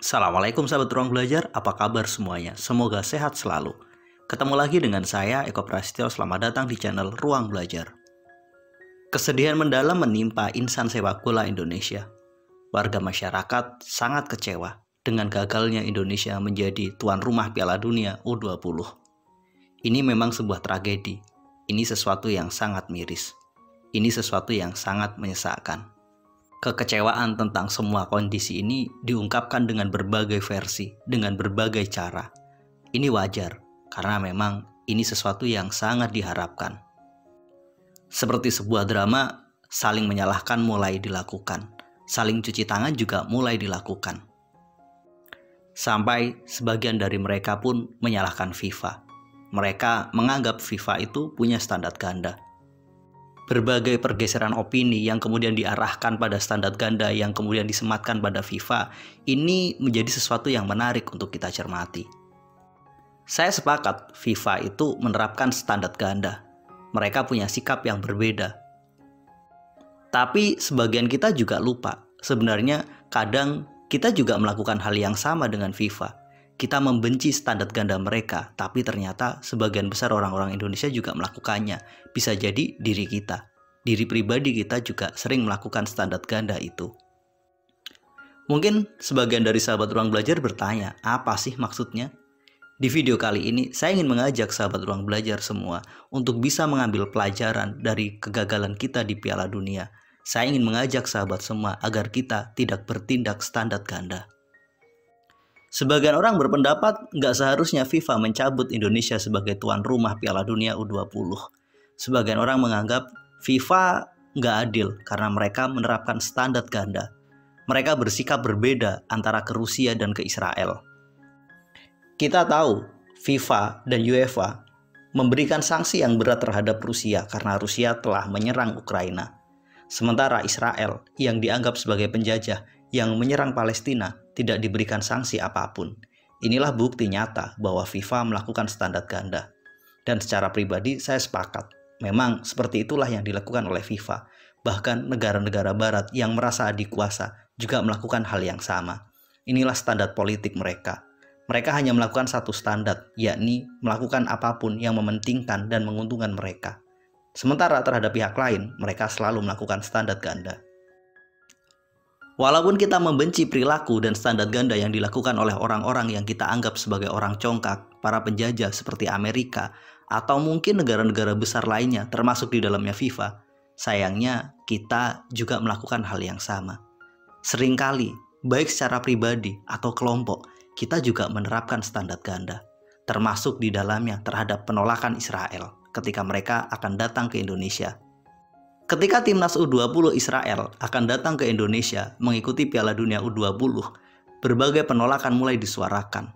Assalamualaikum sahabat ruang belajar, apa kabar semuanya? Semoga sehat selalu. Ketemu lagi dengan saya, Eko Prasetyo. Selamat datang di channel Ruang Belajar. Kesedihan mendalam menimpa insan sepak bola Indonesia. Warga masyarakat sangat kecewa dengan gagalnya Indonesia menjadi tuan rumah Piala Dunia U20. Ini memang sebuah tragedi. Ini sesuatu yang sangat miris. Ini sesuatu yang sangat menyesakkan. Kekecewaan tentang semua kondisi ini diungkapkan dengan berbagai versi, dengan berbagai cara. Ini wajar, karena memang ini sesuatu yang sangat diharapkan. Seperti sebuah drama, saling menyalahkan mulai dilakukan. Saling cuci tangan juga mulai dilakukan. Sampai sebagian dari mereka pun menyalahkan FIFA. Mereka menganggap FIFA itu punya standar ganda. Berbagai pergeseran opini yang kemudian diarahkan pada standar ganda yang kemudian disematkan pada FIFA ini menjadi sesuatu yang menarik untuk kita cermati. Saya sepakat FIFA itu menerapkan standar ganda. Mereka punya sikap yang berbeda. Tapi sebagian kita juga lupa. Sebenarnya kadang kita juga melakukan hal yang sama dengan FIFA. Kita membenci standar ganda mereka, tapi ternyata sebagian besar orang-orang Indonesia juga melakukannya. Bisa jadi diri kita, diri pribadi kita juga sering melakukan standar ganda itu. Mungkin sebagian dari sahabat ruang belajar bertanya, apa sih maksudnya? Di video kali ini, saya ingin mengajak sahabat ruang belajar semua untuk bisa mengambil pelajaran dari kegagalan kita di Piala Dunia. Saya ingin mengajak sahabat semua agar kita tidak bertindak standar ganda. Sebagian orang berpendapat nggak seharusnya FIFA mencabut Indonesia sebagai tuan rumah Piala Dunia U20. Sebagian orang menganggap FIFA nggak adil karena mereka menerapkan standar ganda. Mereka bersikap berbeda antara ke Rusia dan ke Israel. Kita tahu FIFA dan UEFA memberikan sanksi yang berat terhadap Rusia karena Rusia telah menyerang Ukraina. Sementara Israel yang dianggap sebagai penjajah yang menyerang Palestina tidak diberikan sanksi apapun. Inilah bukti nyata bahwa FIFA melakukan standar ganda. Dan secara pribadi saya sepakat. Memang seperti itulah yang dilakukan oleh FIFA. Bahkan negara-negara barat yang merasa adikuasa juga melakukan hal yang sama. Inilah standar politik mereka. Mereka hanya melakukan satu standar, yakni melakukan apapun yang mementingkan dan menguntungkan mereka. Sementara terhadap pihak lain, mereka selalu melakukan standar ganda. Walaupun kita membenci perilaku dan standar ganda yang dilakukan oleh orang-orang yang kita anggap sebagai orang congkak, para penjajah seperti Amerika, atau mungkin negara-negara besar lainnya termasuk di dalamnya FIFA, sayangnya kita juga melakukan hal yang sama. Seringkali, baik secara pribadi atau kelompok, kita juga menerapkan standar ganda, termasuk di dalamnya terhadap penolakan Israel ketika mereka akan datang ke Indonesia. Ketika timnas U20 Israel akan datang ke Indonesia mengikuti Piala Dunia U20, berbagai penolakan mulai disuarakan.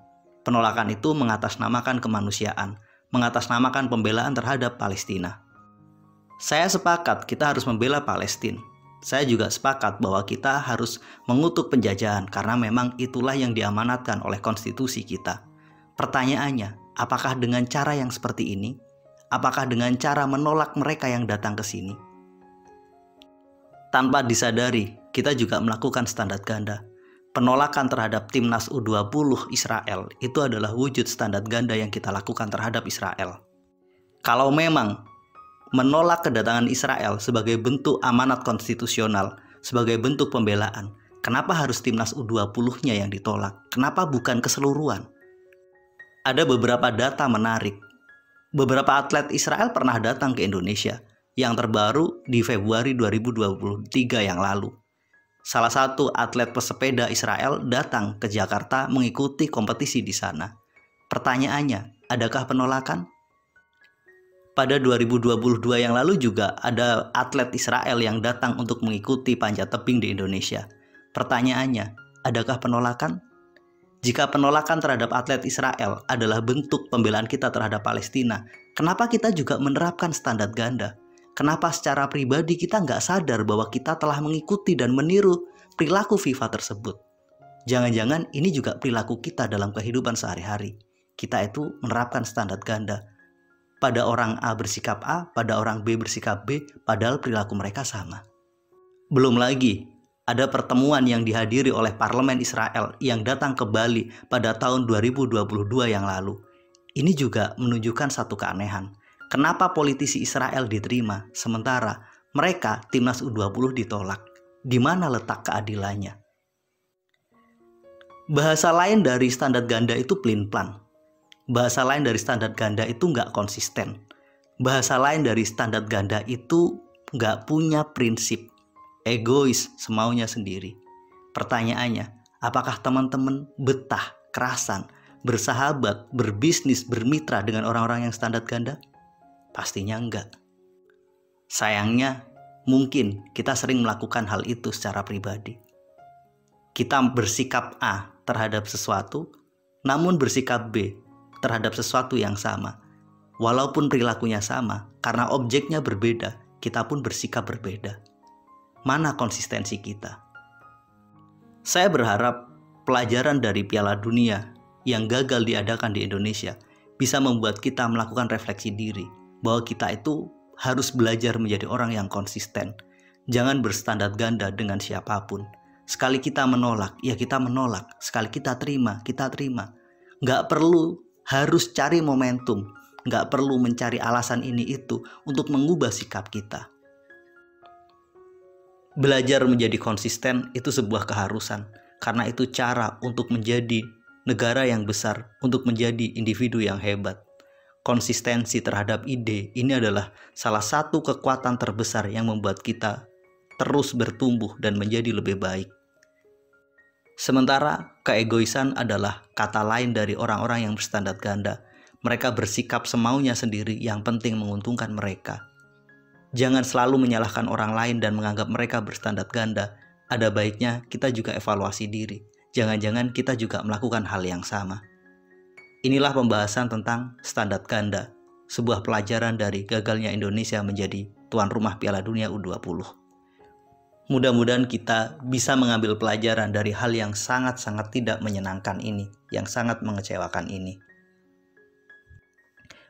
Penolakan itu mengatasnamakan kemanusiaan, mengatasnamakan pembelaan terhadap Palestina. Saya sepakat kita harus membela Palestina. Saya juga sepakat bahwa kita harus mengutuk penjajahan karena memang itulah yang diamanatkan oleh konstitusi kita. Pertanyaannya, apakah dengan cara yang seperti ini? Apakah dengan cara menolak mereka yang datang ke sini? Tanpa disadari, kita juga melakukan standar ganda. Penolakan terhadap timnas U20 Israel itu adalah wujud standar ganda yang kita lakukan terhadap Israel. Kalau memang menolak kedatangan Israel sebagai bentuk amanat konstitusional, sebagai bentuk pembelaan, kenapa harus timnas U20-nya yang ditolak? Kenapa bukan keseluruhan? Ada beberapa data menarik. Beberapa atlet Israel pernah datang ke Indonesia. Yang terbaru di Februari 2023 yang lalu. Salah satu atlet pesepeda Israel datang ke Jakarta mengikuti kompetisi di sana. Pertanyaannya, adakah penolakan? Pada 2022 yang lalu juga ada atlet Israel yang datang untuk mengikuti panjat tebing di Indonesia. Pertanyaannya, adakah penolakan? Jika penolakan terhadap atlet Israel adalah bentuk pembelaan kita terhadap Palestina, kenapa kita juga menerapkan standar ganda? Kenapa secara pribadi kita nggak sadar bahwa kita telah mengikuti dan meniru perilaku FIFA tersebut? Jangan-jangan ini juga perilaku kita dalam kehidupan sehari-hari. Kita itu menerapkan standar ganda. Pada orang A bersikap A, pada orang B bersikap B, padahal perilaku mereka sama. Belum lagi, Ada pertemuan yang dihadiri oleh parlemen Israel yang datang ke Bali pada tahun 2022 yang lalu. Ini juga menunjukkan satu keanehan. Kenapa politisi Israel diterima, sementara mereka timnas U20 ditolak? Di mana letak keadilannya? Bahasa lain dari standar ganda itu pelin-pelan. Bahasa lain dari standar ganda itu nggak konsisten. Bahasa lain dari standar ganda itu nggak punya prinsip. Egois, semaunya sendiri. Pertanyaannya, apakah teman-teman betah, kerasan, bersahabat, berbisnis, bermitra dengan orang-orang yang standar ganda? Pastinya enggak. Sayangnya, mungkin kita sering melakukan hal itu secara pribadi. Kita bersikap A terhadap sesuatu, namun bersikap B terhadap sesuatu yang sama. Walaupun perilakunya sama, karena objeknya berbeda, kita pun bersikap berbeda. Mana konsistensi kita? Saya berharap pelajaran dari Piala Dunia yang gagal diadakan di Indonesia bisa membuat kita melakukan refleksi diri bahwa kita itu harus belajar menjadi orang yang konsisten. Jangan berstandar ganda dengan siapapun. Sekali kita menolak, ya kita menolak. Sekali kita terima, kita terima. Nggak perlu harus cari momentum. Nggak perlu mencari alasan ini itu untuk mengubah sikap kita. Belajar menjadi konsisten itu sebuah keharusan, karena itu cara untuk menjadi negara yang besar, untuk menjadi individu yang hebat. Konsistensi terhadap ide ini adalah salah satu kekuatan terbesar yang membuat kita terus bertumbuh dan menjadi lebih baik. Sementara keegoisan adalah kata lain dari orang-orang yang berstandar ganda. Mereka bersikap semaunya sendiri, yang penting menguntungkan mereka. Jangan selalu menyalahkan orang lain dan menganggap mereka berstandar ganda. Ada baiknya kita juga evaluasi diri. Jangan-jangan kita juga melakukan hal yang sama. Inilah pembahasan tentang standar ganda, sebuah pelajaran dari gagalnya Indonesia menjadi tuan rumah Piala Dunia U20. Mudah-mudahan kita bisa mengambil pelajaran dari hal yang sangat-sangat tidak menyenangkan ini, yang sangat mengecewakan ini.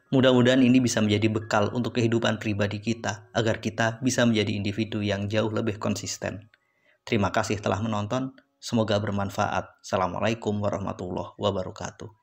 Mudah-mudahan ini bisa menjadi bekal untuk kehidupan pribadi kita, agar kita bisa menjadi individu yang jauh lebih konsisten. Terima kasih telah menonton, semoga bermanfaat. Assalamualaikum warahmatullahi wabarakatuh.